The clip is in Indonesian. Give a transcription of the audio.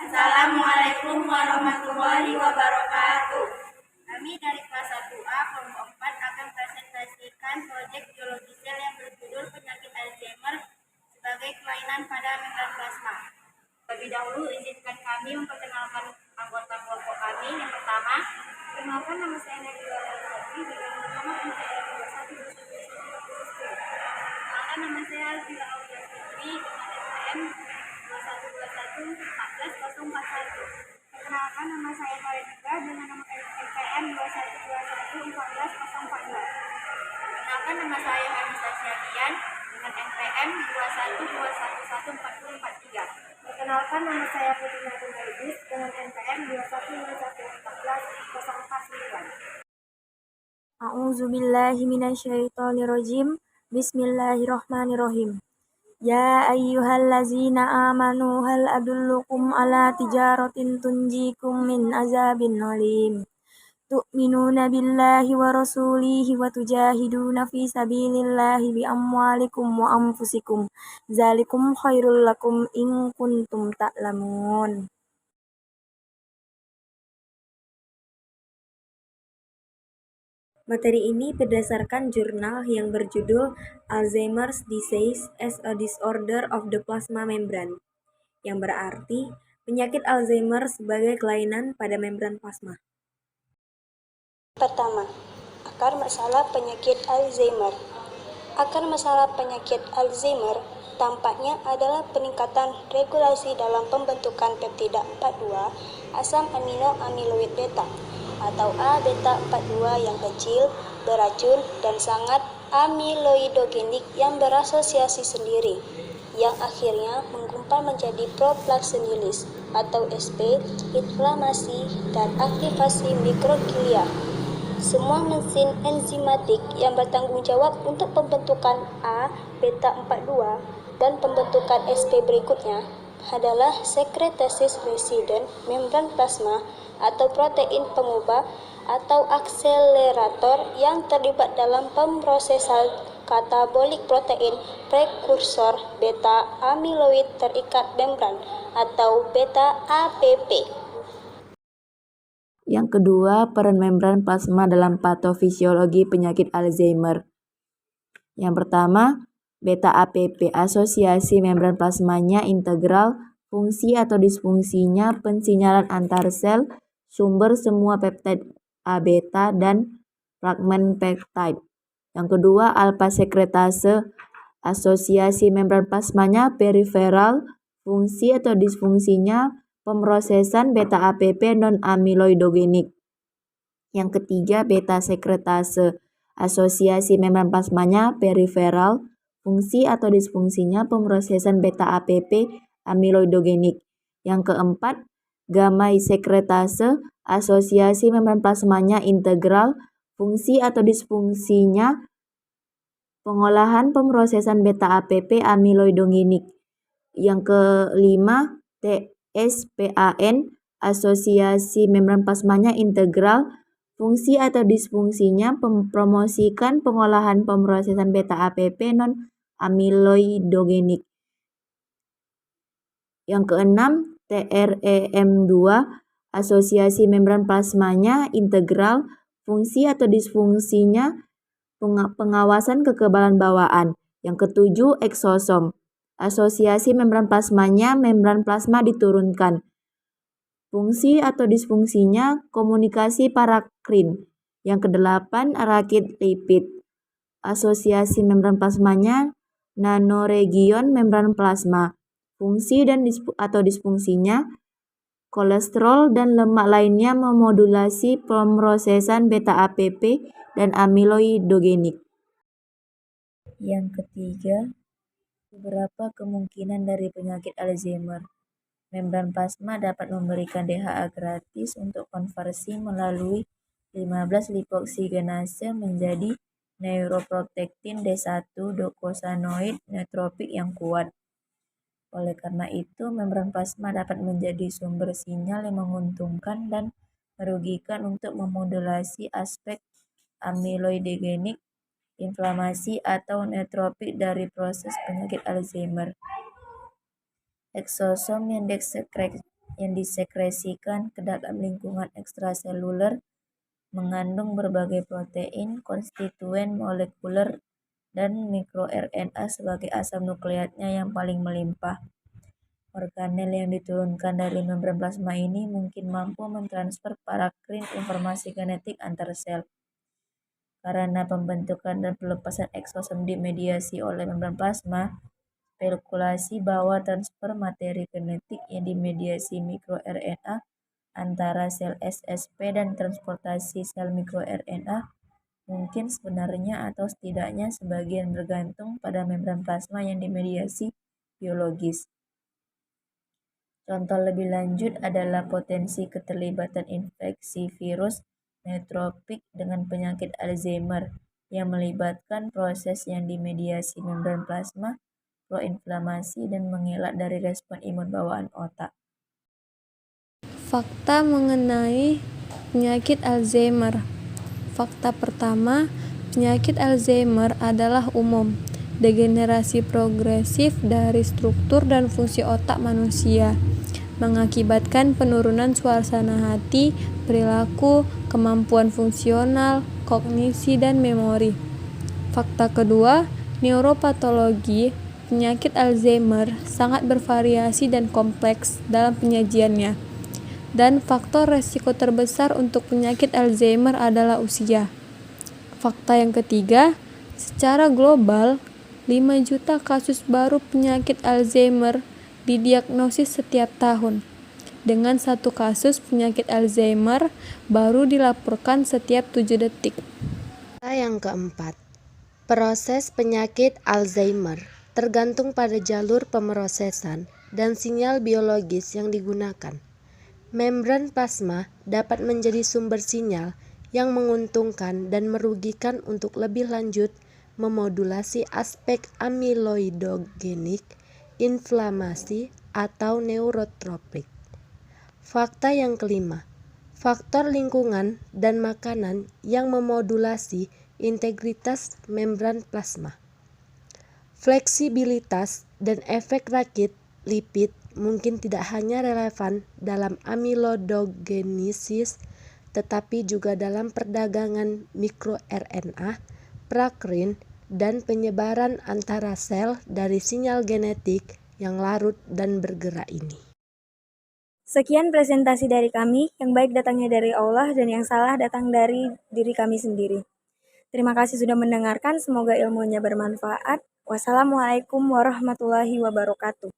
Assalamualaikum warahmatullahi wabarakatuh. Kami dari kelas 1A kelompok 4 akan presentasikan proyek biologi sel yang berjudul penyakit Alzheimer sebagai kelainan pada membran plasma. Terlebih dahulu izinkan kami memperkenalkan anggota kelompok kami. Yang pertama, perkenalkan nama saya Nabila Latifah dengan nomor NPM 2121. Perkenalkan nama saya Alvila Aulia Fitri dengan NPM 2121 Perkenalkan nama saya Faridika dengan nomor NPM 2121 Perkenalkan nama saya Anissa Syadian dengan NPM 21211443. Perkenalkan nama saya Putri Natul Haidis dengan NPM 21211409. A'udzubillahi minasyaitonirrajim. Bismillahirrahmanirrahim. Ya ayyuhallazina amanu hal adullukum ala tijaratin tunjikum min azabin alim. Tu'minuna billahi wa rasulihi wa tujahiduna fi sabilillahi bi amwalikum wa anfusikum. Zalikum khairul lakum in kuntum ta'lamun. Materi ini berdasarkan jurnal yang berjudul Alzheimer's Disease as a Disorder of the Plasma Membrane, yang berarti penyakit Alzheimer sebagai kelainan pada membran plasma. Pertama, akar masalah penyakit Alzheimer. Akar masalah penyakit Alzheimer tampaknya adalah peningkatan regulasi dalam pembentukan peptida 42 asam amino amiloid beta atau A-beta 42 yang kecil, beracun, dan sangat amiloidogenik yang berasosiasi sendiri, yang akhirnya menggumpal menjadi proplaksenilis atau SP, inflamasi, dan aktivasi mikroglia. Semua mesin enzimatik yang bertanggung jawab untuk pembentukan A-beta 42 dan pembentukan SP berikutnya adalah sekretesis residen membran plasma atau protein pengubah atau akselerator yang terlibat dalam pemrosesan katabolik protein prekursor beta amiloid terikat membran atau beta APP. Yang kedua, peran membran plasma dalam patofisiologi penyakit Alzheimer. Yang pertama, beta APP, asosiasi membran plasmanya integral, fungsi atau disfungsinya pensinyalan antar sel, sumber semua peptide A-beta dan fragmen peptide. Yang kedua, alpha sekretase, asosiasi membran plasmanya periferal, fungsi atau disfungsinya pemrosesan beta APP non-amiloidogenik. Yang ketiga, beta sekretase, asosiasi membran plasmanya periferal, fungsi atau disfungsinya pemrosesan beta APP amiloidogenik. Yang keempat, gamma sekretase, asosiasi membran plasmanya integral, fungsi atau disfungsinya pengolahan pemrosesan beta APP amiloidogenik. Yang kelima, TSPAN, asosiasi membran plasmanya integral, fungsi atau disfungsinya mempromosikan pengolahan pemrosesan beta APP non-amiloidogenik. Yang keenam, TREM2, asosiasi membran plasmanya integral, fungsi atau disfungsinya pengawasan kekebalan bawaan. Yang ketujuh, eksosom, asosiasi membran plasmanya membran plasma diturunkan. Fungsi atau disfungsinya komunikasi parakrin. Yang kedelapan, rakit lipid, asosiasi membran plasmanya nanoregion membran plasma. Fungsi dan atau disfungsinya kolesterol dan lemak lainnya memodulasi pemrosesan beta APP dan amiloidogenik. Yang ketiga, beberapa kemungkinan dari penyakit Alzheimer. Membran plasma dapat memberikan DHA gratis untuk konversi melalui 15 lipoksigenase menjadi neuroprotectin D1 dokosanoid neutropik yang kuat. Oleh karena itu, membran plasma dapat menjadi sumber sinyal yang menguntungkan dan merugikan untuk memodulasi aspek amiloidogenik, inflamasi, atau neutropik dari proses penyakit Alzheimer. Eksosom yang disekresikan ke dalam lingkungan ekstraseluler mengandung berbagai protein, konstituen molekuler, dan mikroRNA sebagai asam nukleatnya yang paling melimpah. Organel yang diturunkan dari membran plasma ini mungkin mampu mentransfer parakrin informasi genetik antar sel. Karena pembentukan dan pelepasan eksosom dimediasi oleh membran plasma, spekulasi bahwa transfer materi genetik yang dimediasi mikroRNA antara sel SSP dan transportasi sel mikroRNA mungkin sebenarnya atau setidaknya sebagian bergantung pada membran plasma yang dimediasi biologis. Contoh lebih lanjut adalah potensi keterlibatan infeksi virus neutropik dengan penyakit Alzheimer yang melibatkan proses yang dimediasi membran plasma, proinflamasi, dan mengelak dari respon imun bawaan otak. Fakta mengenai penyakit Alzheimer. Fakta pertama, penyakit Alzheimer adalah umum, degenerasi progresif dari struktur dan fungsi otak manusia, mengakibatkan penurunan suasana hati, perilaku, kemampuan fungsional, kognisi, dan memori. Fakta kedua, neuropatologi penyakit Alzheimer sangat bervariasi dan kompleks dalam penyajiannya. Dan faktor resiko terbesar untuk penyakit Alzheimer adalah usia. Fakta yang ketiga, secara global, 5 juta kasus baru penyakit Alzheimer didiagnosis setiap tahun, dengan 1 kasus penyakit Alzheimer baru dilaporkan setiap 7 detik. Fakta yang keempat, proses penyakit Alzheimer tergantung pada jalur pemrosesan dan sinyal biologis yang digunakan. Membran plasma dapat menjadi sumber sinyal yang menguntungkan dan merugikan untuk lebih lanjut memodulasi aspek amiloidogenik, inflamasi, atau neurotropik. Fakta yang kelima, faktor lingkungan dan makanan yang memodulasi integritas membran plasma. Fleksibilitas dan efek rakit lipid mungkin tidak hanya relevan dalam amiloidogenesis, tetapi juga dalam perdagangan mikroRNA, prakrin, dan penyebaran antara sel dari sinyal genetik yang larut dan bergerak ini. Sekian presentasi dari kami, yang baik datangnya dari Allah dan yang salah datang dari diri kami sendiri. Terima kasih sudah mendengarkan, semoga ilmunya bermanfaat. Wassalamualaikum warahmatullahi wabarakatuh.